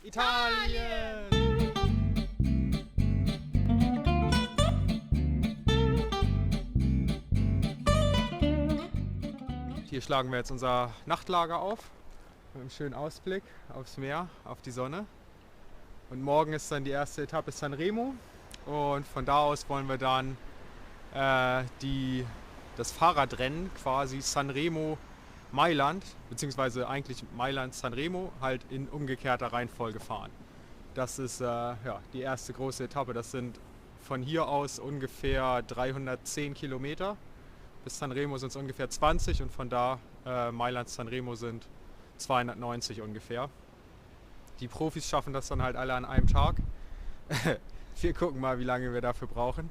Italien! Hier schlagen wir jetzt unser Nachtlager auf, mit einem schönen Ausblick aufs Meer, auf die Sonne. Und morgen ist dann die erste Etappe Sanremo und von da aus wollen wir dann das Fahrradrennen quasi Sanremo Mailand, beziehungsweise eigentlich Mailand Sanremo, halt in umgekehrter Reihenfolge fahren. Das ist die erste große Etappe. Das sind von hier aus ungefähr 310 Kilometer. Bis Sanremo sind es ungefähr 20 und von da Mailand Sanremo sind 290 ungefähr. Die Profis schaffen das dann halt alle an einem Tag. Wir gucken mal, wie lange wir dafür brauchen.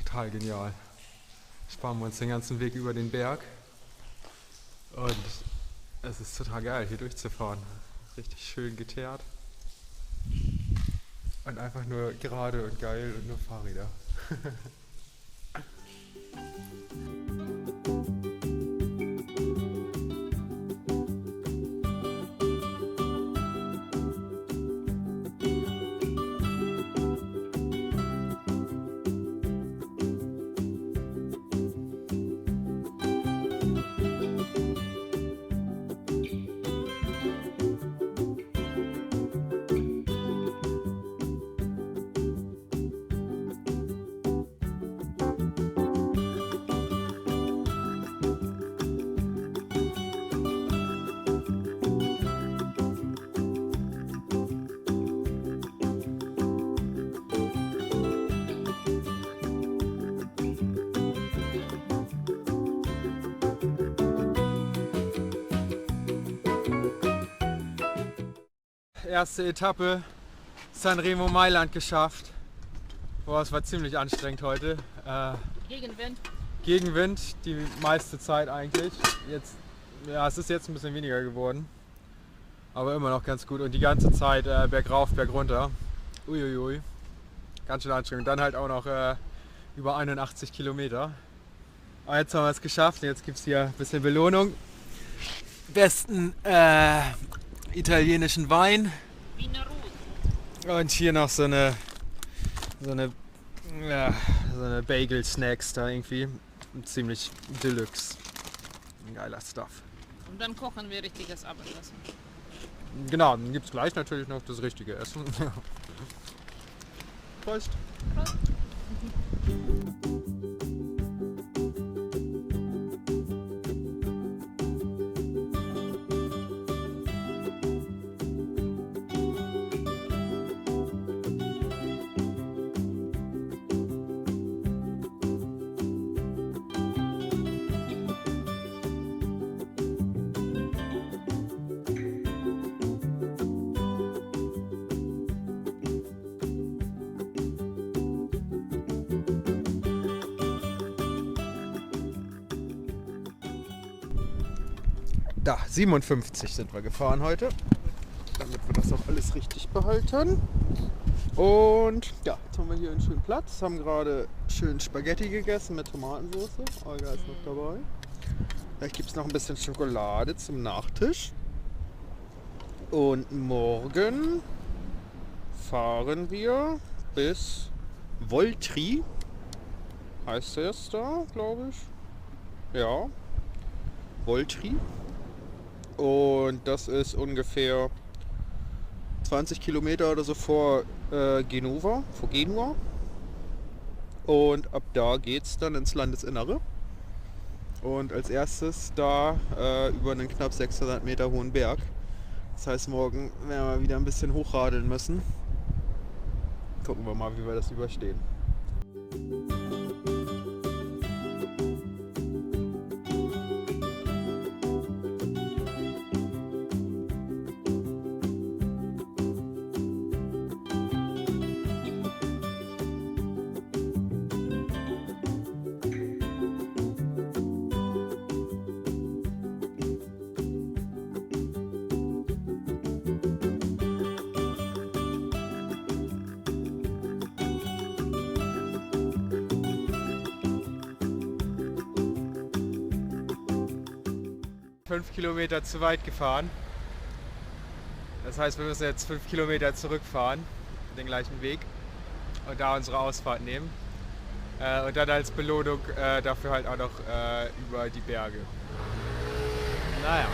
Total genial. Sparen wir uns den ganzen Weg über den Berg und es ist total geil, hier durchzufahren. Richtig schön geteert und einfach nur gerade und geil und nur Fahrräder. Erste Etappe Sanremo Mailand geschafft. Boah, es war ziemlich anstrengend heute. Gegenwind. Gegenwind die meiste Zeit eigentlich. Es ist jetzt ein bisschen weniger geworden. Aber immer noch ganz gut. Und die ganze Zeit bergauf, bergunter. Uiuiui. Ganz schön anstrengend. Dann halt auch noch über 81 Kilometer. Aber jetzt haben wir es geschafft. Jetzt gibt es hier ein bisschen Belohnung. Besten italienischen Wein. Wiener Rot. Und hier noch so eine Bagel-Snacks da irgendwie. Ziemlich Deluxe. Ein geiler Stuff. Und dann kochen wir richtiges Abendessen. Genau, dann gibt es gleich natürlich noch das richtige Essen. Prost! Prost. Da, 57 sind wir gefahren heute, damit wir das auch alles richtig behalten. Und ja, jetzt haben wir hier einen schönen Platz, haben gerade schön Spaghetti gegessen mit Tomatensauce. Olga ist noch dabei. Vielleicht gibt es noch ein bisschen Schokolade zum Nachtisch. Und morgen fahren wir bis Voltri, heißt es da, glaube ich. Ja, Voltri. Und das ist ungefähr 20 Kilometer oder so vor Genua. Und ab da geht es dann ins Landesinnere. Und als erstes da über einen knapp 600 Meter hohen Berg Das heißt, morgen werden wir wieder ein bisschen hochradeln müssen. Gucken wir mal, wie wir das überstehen. Fünf Kilometer zu weit gefahren. Das heißt, wir müssen jetzt 5 Kilometer zurückfahren, den gleichen Weg, und da unsere Ausfahrt nehmen. Und dann als Belohnung dafür halt auch noch über die Berge. Naja.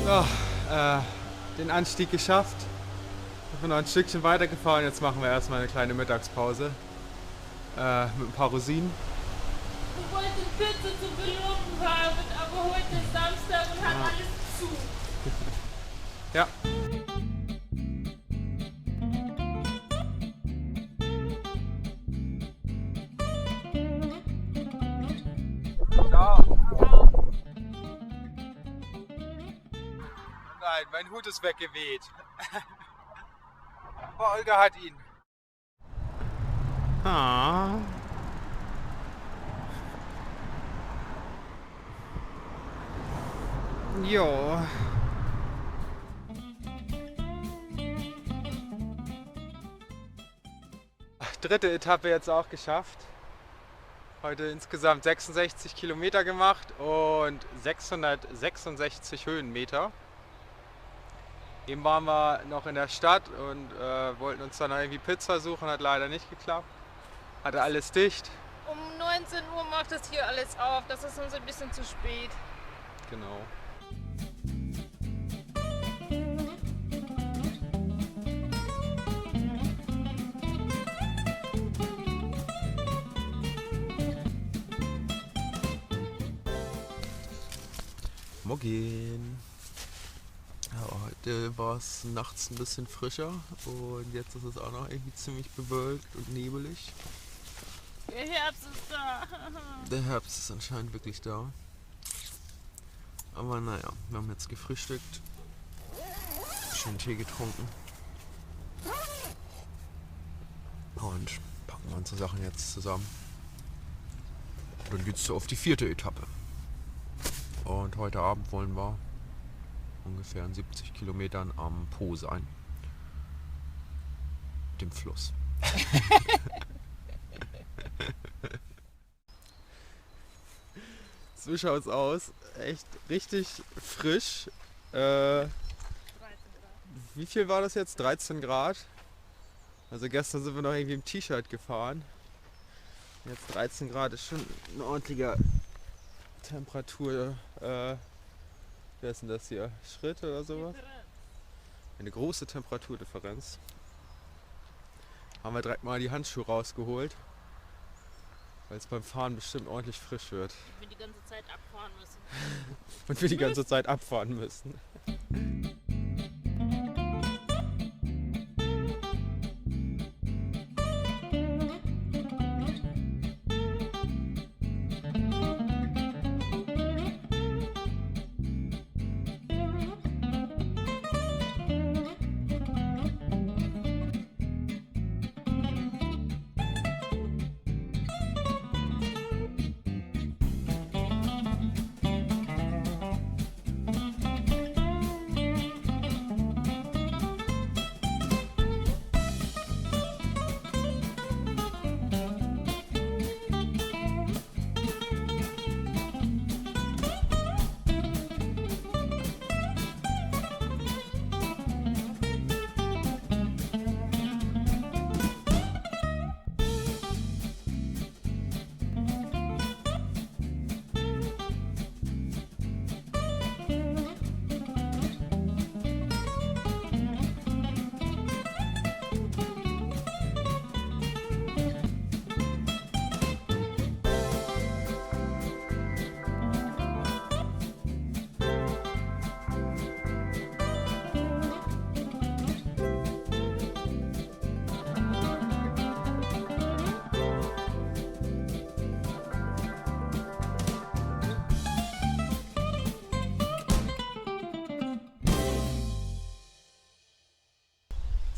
So, den Anstieg geschafft. Ich bin noch ein Stückchen weitergefahren. Jetzt machen wir erstmal eine kleine Mittagspause mit ein paar Rosinen. Wir wollten Pizza zur Belohnung haben, aber heute ist Samstag und hat alles zu. Ja. Ciao. Nein, mein Hut ist weggeweht. Aber Olga hat ihn. Ah. Jo. Dritte Etappe jetzt auch geschafft. Heute insgesamt 66 Kilometer gemacht und 666 Höhenmeter. Eben waren wir noch in der Stadt und wollten uns dann irgendwie Pizza suchen, hat leider nicht geklappt. Hatte alles dicht. Um 19 Uhr macht es hier alles auf, das ist uns ein bisschen zu spät. Genau. Morgen. Ja, heute war es nachts ein bisschen frischer und jetzt ist es auch noch irgendwie ziemlich bewölkt und nebelig. Der Herbst ist da. Der Herbst ist anscheinend wirklich da. Aber naja, wir haben jetzt gefrühstückt, schön Tee getrunken und packen unsere Sachen jetzt zusammen. Und dann geht's so auf die 4. Etappe. Und heute Abend wollen wir ungefähr in 70 Kilometern am Po sein. Dem Fluss. So schaut's aus. Echt richtig frisch. 13 Grad. Wie viel war das jetzt? 13 Grad. Also gestern sind wir noch irgendwie im T-Shirt gefahren. Jetzt 13 Grad ist schon ein ordentlicher Temperatur. Wer ist denn das hier? Schritt oder sowas? Eine große Temperaurdifferenz. haben wir direkt mal die Handschuhe rausgeholt, weil es beim Fahren bestimmt ordentlich frisch wird. Und wir die ganze Zeit abfahren müssen. Und wir die ganze Zeit abfahren müssen.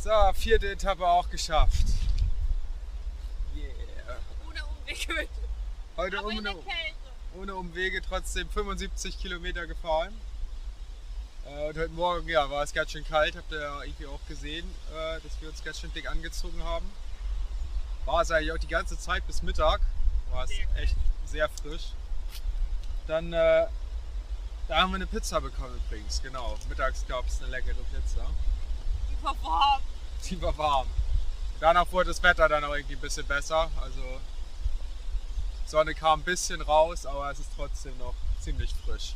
So, 4. Etappe auch geschafft. Yeah. Ohne Umwege. Heute Aber in der Kälte. ohne Umwege trotzdem 75 Kilometer gefahren. Und heute Morgen war es ganz schön kalt, habt ihr ja irgendwie auch gesehen, dass wir uns ganz schön dick angezogen haben. War es eigentlich auch die ganze Zeit bis Mittag, war es echt sehr frisch. Dann da haben wir eine Pizza bekommen übrigens, genau. Mittags gab es eine leckere Pizza. Die war warm. Die war warm. Danach wurde das Wetter dann auch irgendwie ein bisschen besser. Also Sonne kam ein bisschen raus, aber es ist trotzdem noch ziemlich frisch.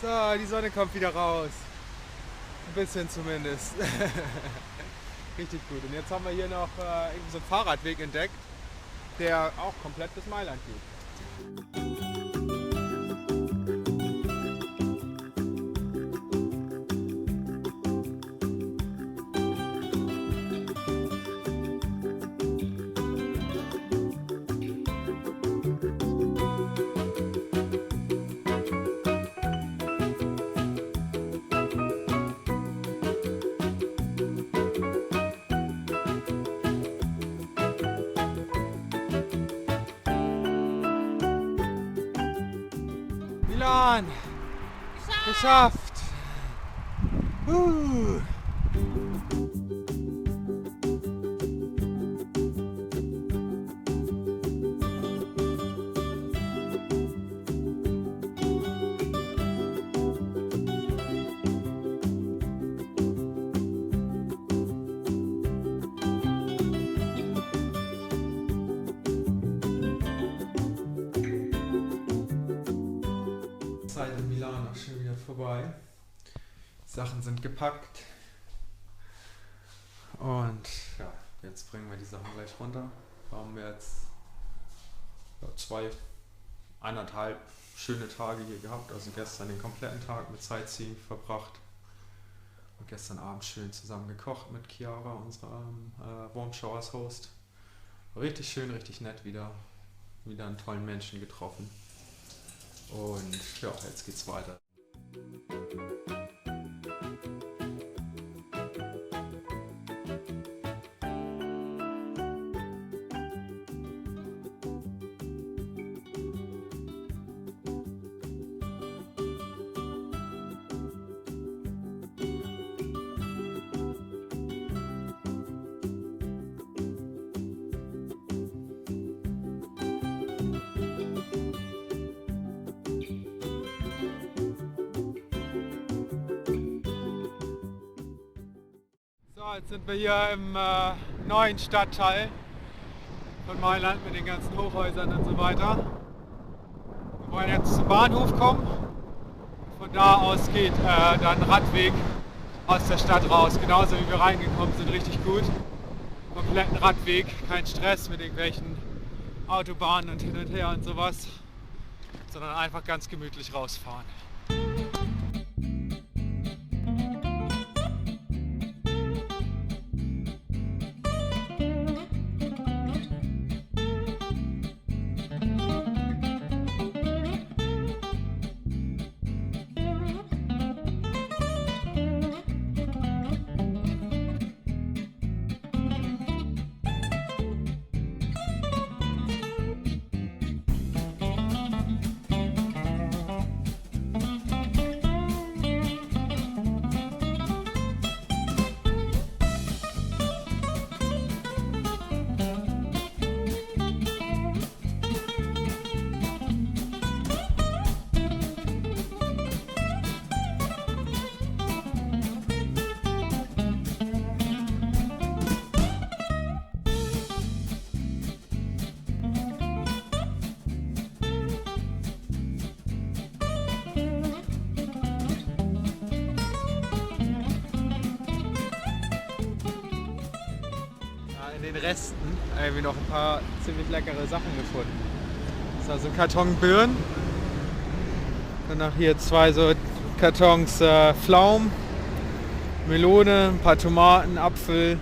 So, die Sonne kommt wieder raus. Ein bisschen zumindest. Richtig gut. Und jetzt haben wir hier noch irgendwie so einen Fahrradweg entdeckt, der auch komplett bis Mailand geht. Milan! Geschafft! Zeit in Milan auch schon wieder vorbei. Sachen sind gepackt. Und ja, jetzt bringen wir die Sachen gleich runter. Haben wir jetzt 1,5 schöne Tage hier gehabt. Also gestern den kompletten Tag mit Sightseeing verbracht. Und gestern Abend schön zusammen gekocht mit Chiara, unserem Warm Showers Host. Richtig schön, richtig nett wieder. Wieder einen tollen Menschen getroffen. Und ja, jetzt geht's weiter. Ja, jetzt sind wir hier im neuen Stadtteil von Mailand mit den ganzen Hochhäusern und so weiter. Wir wollen jetzt zum Bahnhof kommen. Von da aus geht dann Radweg aus der Stadt raus. Genauso wie wir reingekommen sind, richtig gut. Kompletten Radweg, kein Stress mit irgendwelchen Autobahnen und hin und her und sowas, sondern einfach ganz gemütlich rausfahren. In den Resten irgendwie noch ein paar ziemlich leckere Sachen gefunden. Das ist also ein Karton Birnen. Danach hier 2 so Kartons Pflaumen, Melone, ein paar Tomaten, Apfel,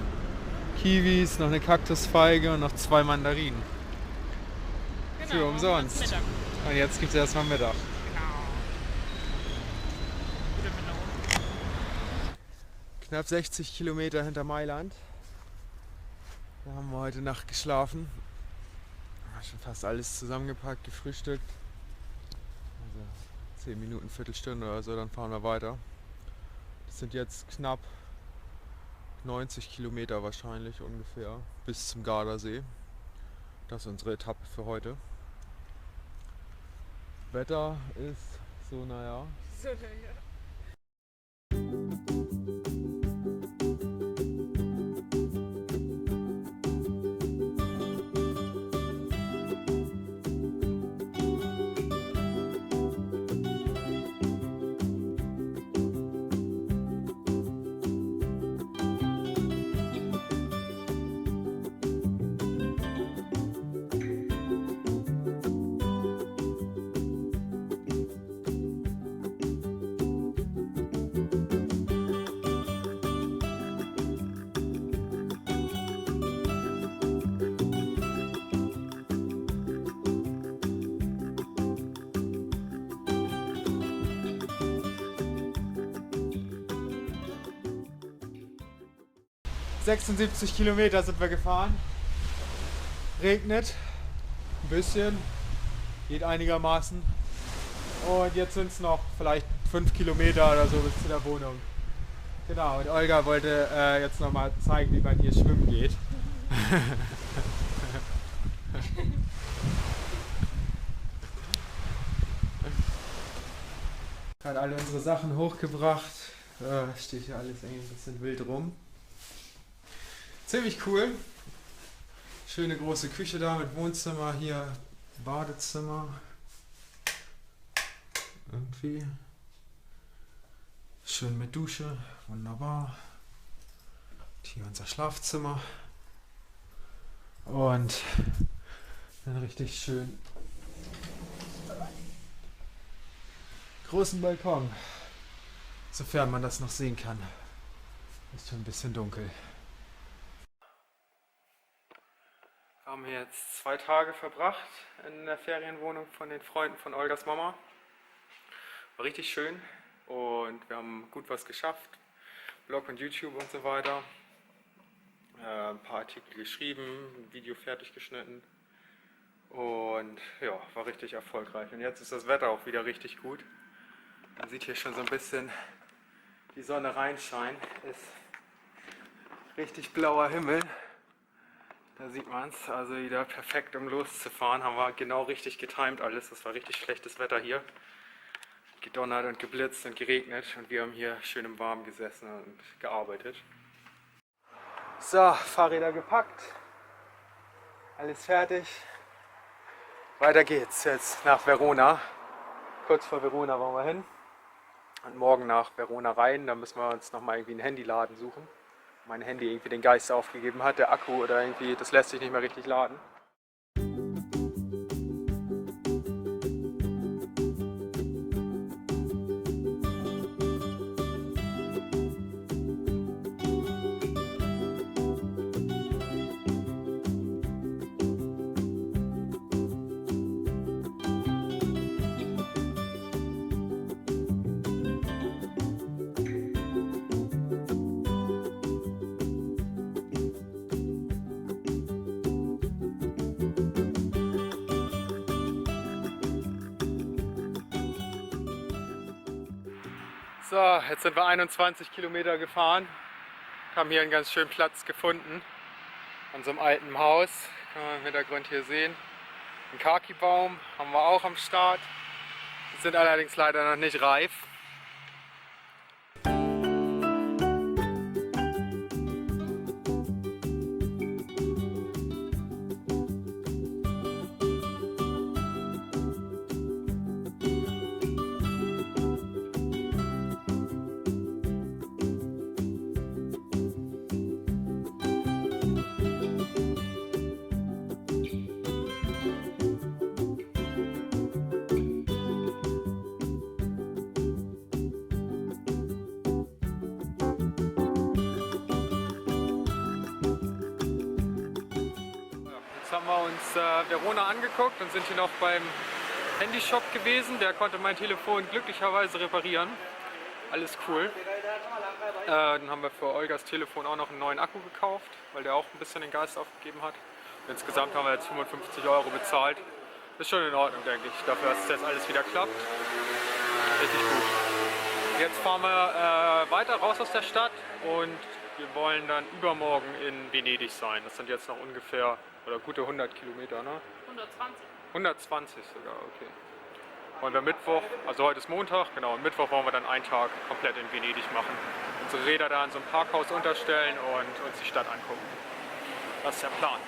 Kiwis, noch eine Kaktusfeige und noch 2 Mandarinen. Genau, Für umsonst. Mittag. Und jetzt gibt es erstmal Mittag. Genau. Gute Melone. Knapp 60 Kilometer hinter Mailand. Da haben wir heute Nacht geschlafen. Schon fast alles zusammengepackt, gefrühstückt. Also 10 Minuten, Viertelstunde oder so, dann fahren wir weiter. Das sind jetzt knapp 90 Kilometer wahrscheinlich ungefähr bis zum Gardasee. Das ist unsere Etappe für heute. Wetter ist so, naja. So, ja. 76 Kilometer sind wir gefahren. Regnet ein bisschen, geht einigermaßen. Und jetzt sind es noch vielleicht 5 Kilometer oder so bis zu der Wohnung. Genau, und Olga wollte jetzt nochmal zeigen, wie man hier schwimmen geht. Hat alle unsere Sachen hochgebracht. Steht hier alles irgendwie ein bisschen wild rum. Ziemlich cool. Schöne große Küche da mit Wohnzimmer, hier Badezimmer. Irgendwie. Schön mit Dusche, wunderbar. Hier unser Schlafzimmer. Und einen richtig schön großen Balkon. Sofern man das noch sehen kann. Ist schon ein bisschen dunkel. Wir haben hier jetzt 2 Tage verbracht in der Ferienwohnung von den Freunden von Olgas Mama. War richtig schön und wir haben gut was geschafft. Blog und YouTube und so weiter. Ein paar Artikel geschrieben, ein Video fertig geschnitten. Und ja, war richtig erfolgreich. Und jetzt ist das Wetter auch wieder richtig gut. Man sieht hier schon so ein bisschen die Sonne reinscheinen. Ist richtig blauer Himmel. Da sieht man es, also wieder perfekt, um loszufahren. Haben wir genau richtig getimt alles. Das war richtig schlechtes Wetter hier. Gedonnert und geblitzt und geregnet und wir haben hier schön im Warmen gesessen und gearbeitet. So, Fahrräder gepackt. Alles fertig. Weiter geht's jetzt nach Verona. Kurz vor Verona wollen wir hin. Und morgen nach Verona rein. Da müssen wir uns nochmal irgendwie einen Handyladen suchen. Mein Handy irgendwie den Geist aufgegeben hat. Der Akku oder irgendwie, das lässt sich nicht mehr richtig laden. So, jetzt sind wir 21 Kilometer gefahren, haben hier einen ganz schönen Platz gefunden, an so einem alten Haus, kann man im Hintergrund hier sehen. Ein Kaki-Baum haben wir auch am Start, die sind allerdings leider noch nicht reif. Jetzt haben wir uns Verona angeguckt und sind hier noch beim Handyshop gewesen. Der konnte mein Telefon glücklicherweise reparieren. Alles cool. Dann haben wir für Olgas Telefon auch noch einen neuen Akku gekauft, weil der auch ein bisschen den Geist aufgegeben hat. Und insgesamt haben wir jetzt 55 € bezahlt. Das ist schon in Ordnung, denke ich, dafür, dass jetzt alles wieder klappt. Richtig gut. Jetzt fahren wir weiter raus aus der Stadt und wir wollen dann übermorgen in Venedig sein. Das sind jetzt noch ungefähr oder gute 100 Kilometer, ne? 120. 120 sogar, okay. Wollen wir Mittwoch, also heute ist Montag, genau, und Mittwoch wollen wir dann einen Tag komplett in Venedig machen. Unsere Räder da in so einem Parkhaus unterstellen und uns die Stadt angucken. Das ist der Plan.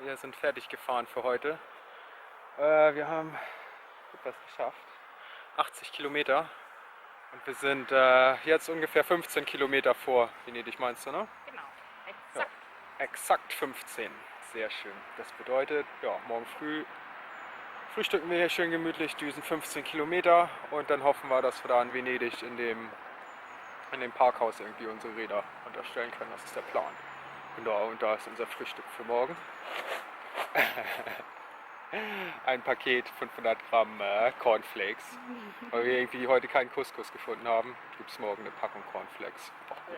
Wir sind fertig gefahren für heute. Wir haben etwas geschafft. 80 Kilometer. Und wir sind jetzt ungefähr 15 Kilometer vor Venedig, meinst du, ne? Genau, exakt. Ja, exakt 15. Sehr schön. Das bedeutet, ja, morgen früh frühstücken wir hier schön gemütlich, düsen 15 Kilometer und dann hoffen wir, dass wir da in Venedig in dem Parkhaus irgendwie unsere Räder unterstellen können. Das ist der Plan. Genau, und da ist unser Frühstück für morgen. Ein Paket 500 Gramm Cornflakes. Weil wir irgendwie heute keinen Couscous gefunden haben, gibt es morgen eine Packung Cornflakes. Boah, gut.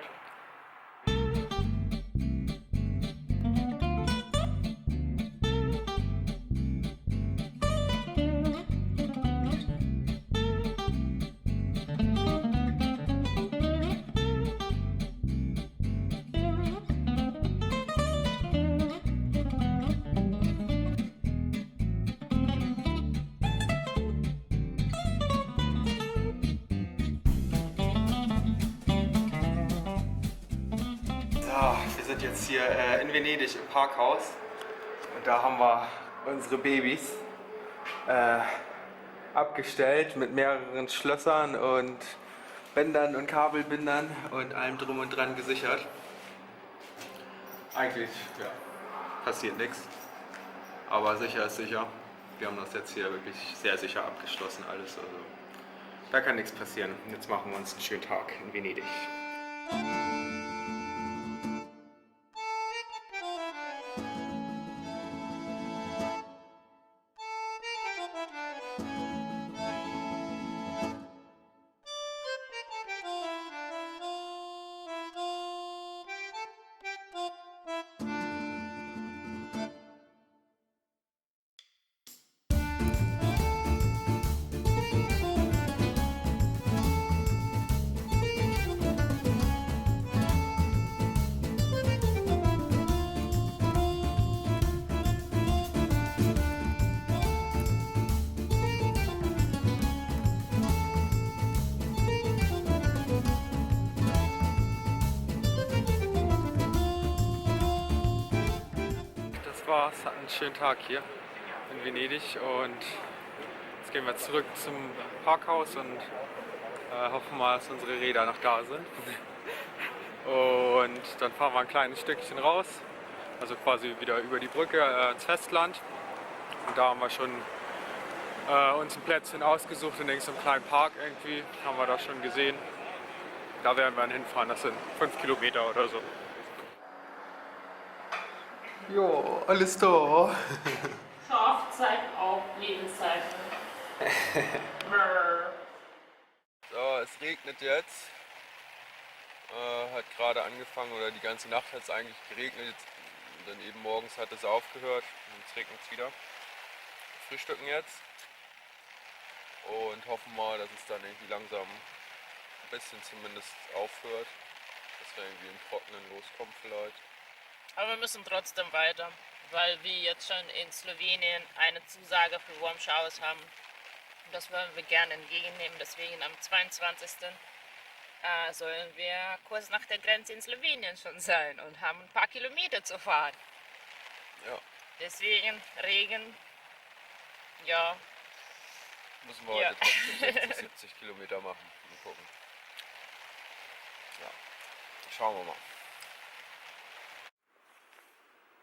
Wir sind jetzt hier in Venedig im Parkhaus und da haben wir unsere Babys abgestellt mit mehreren Schlössern und Bändern und Kabelbindern und allem drum und dran gesichert. Eigentlich, ja, passiert nichts. Aber sicher ist sicher. Wir haben das jetzt hier wirklich sehr sicher abgeschlossen alles. Also da kann nichts passieren. Jetzt machen wir uns einen schönen Tag in Venedig. Es hat einen schönen Tag hier in Venedig und jetzt gehen wir zurück zum Parkhaus und hoffen mal, dass unsere Räder noch da sind. Und dann fahren wir ein kleines Stückchen raus, also quasi wieder über die Brücke ins Festland. Und da haben wir schon uns ein Plätzchen ausgesucht in irgendeinem kleinen Park irgendwie, haben wir das schon gesehen. Da werden wir dann hinfahren, das sind 5 Kilometer oder so. Jo, alles da. Schafzeit auf Lebenszeit. So, es regnet jetzt. Hat gerade angefangen oder die ganze Nacht hat es eigentlich geregnet. Jetzt, dann eben morgens hat es aufgehört und jetzt regnet es wieder. Wir frühstücken jetzt und hoffen mal, dass es dann irgendwie langsam ein bisschen zumindest aufhört. Dass wir irgendwie im Trockenen loskommen vielleicht. Aber wir müssen trotzdem weiter, weil wir jetzt schon in Slowenien eine Zusage für Warm Showers haben. Das wollen wir gerne entgegennehmen, deswegen am 22. Sollen wir kurz nach der Grenze in Slowenien schon sein und haben ein paar Kilometer zu fahren. Ja. Deswegen Regen, ja. Müssen wir heute trotzdem 60, 70 Kilometer machen. Mal gucken. Ja, schauen wir mal.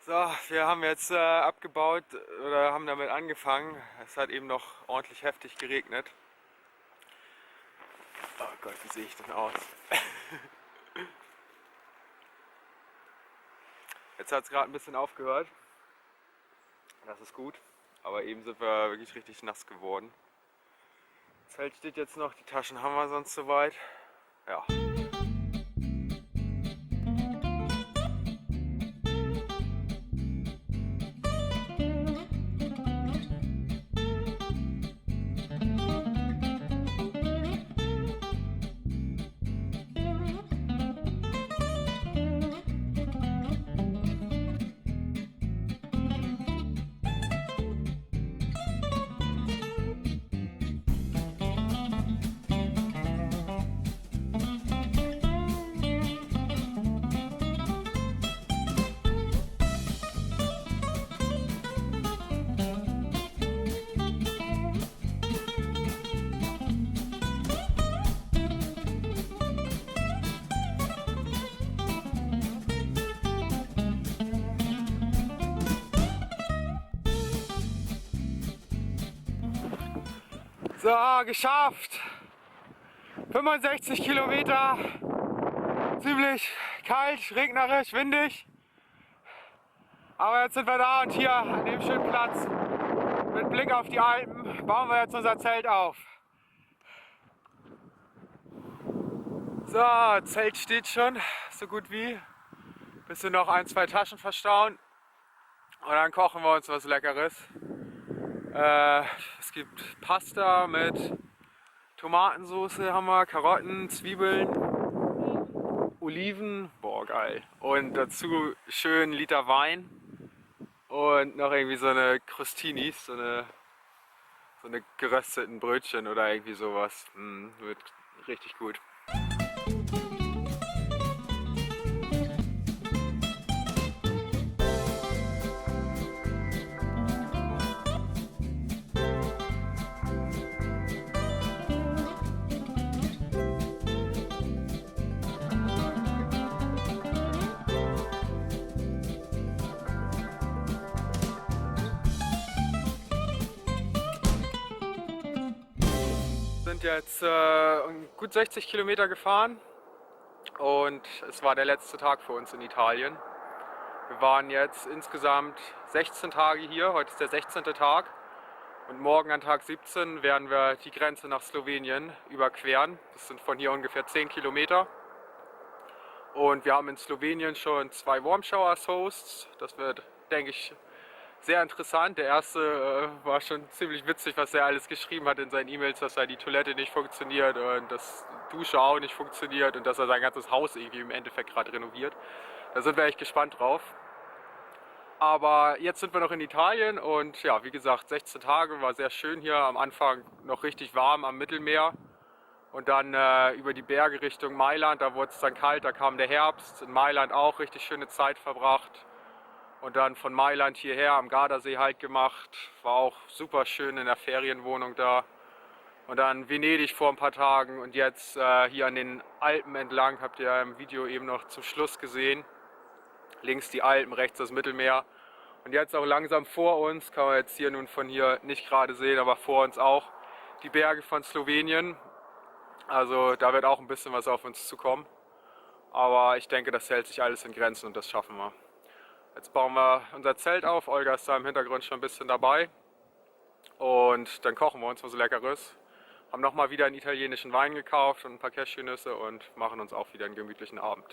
So, wir haben jetzt abgebaut oder haben damit angefangen. Es hat eben noch ordentlich heftig geregnet. Oh Gott, wie sehe ich denn aus? Jetzt hat es gerade ein bisschen aufgehört. Das ist gut. Aber eben sind wir wirklich richtig nass geworden. Das Zelt steht jetzt noch, die Taschen haben wir sonst soweit. Ja. So, geschafft! 65 Kilometer, ziemlich kalt, regnerisch, windig. Aber jetzt sind wir da und hier an dem schönen Platz mit Blick auf die Alpen bauen wir jetzt unser Zelt auf. So, Zelt steht schon, so gut wie. Bisschen noch 1, 2 Taschen verstauen und dann kochen wir uns was Leckeres. Es gibt Pasta mit Tomatensauce, haben wir, Karotten, Zwiebeln, Oliven, boah geil. Und dazu schön Liter Wein und noch irgendwie so eine Crostinis, so eine gerösteten Brötchen oder irgendwie sowas. Wird richtig gut. sind jetzt gut 60 Kilometer gefahren und es war der letzte Tag für uns in Italien. Wir waren jetzt insgesamt 16 Tage hier, heute ist der 16. Tag und morgen an Tag 17 werden wir die Grenze nach Slowenien überqueren. Das sind von hier ungefähr 10 Kilometer. Und wir haben in Slowenien schon 2 Warm Showers Hosts. Das wird, denke ich, sehr interessant. Der erste war schon ziemlich witzig, was er alles geschrieben hat in seinen E-Mails, dass da die Toilette nicht funktioniert und das Dusche auch nicht funktioniert und dass er sein ganzes Haus irgendwie im Endeffekt gerade renoviert. Da sind wir echt gespannt drauf. Aber jetzt sind wir noch in Italien und ja, wie gesagt, 16 Tage, war sehr schön hier. Am Anfang noch richtig warm am Mittelmeer und dann über die Berge Richtung Mailand, da wurde es dann kalt, da kam der Herbst. In Mailand auch richtig schöne Zeit verbracht und dann von Mailand hierher am Gardasee Halt gemacht. War auch super schön in der Ferienwohnung da. Und dann Venedig vor ein paar Tagen und jetzt hier an den Alpen entlang, habt ihr im Video eben noch zum Schluss gesehen. Links die Alpen, rechts das Mittelmeer. Und jetzt auch langsam vor uns, kann man jetzt hier nun von hier nicht gerade sehen, aber vor uns auch die Berge von Slowenien. Also da wird auch ein bisschen was auf uns zukommen. Aber ich denke, das hält sich alles in Grenzen und das schaffen wir. Jetzt bauen wir unser Zelt auf. Olga ist da im Hintergrund schon ein bisschen dabei. Und dann kochen wir uns was Leckeres. Haben nochmal wieder einen italienischen Wein gekauft und ein paar Cashewnüsse und machen uns auch wieder einen gemütlichen Abend.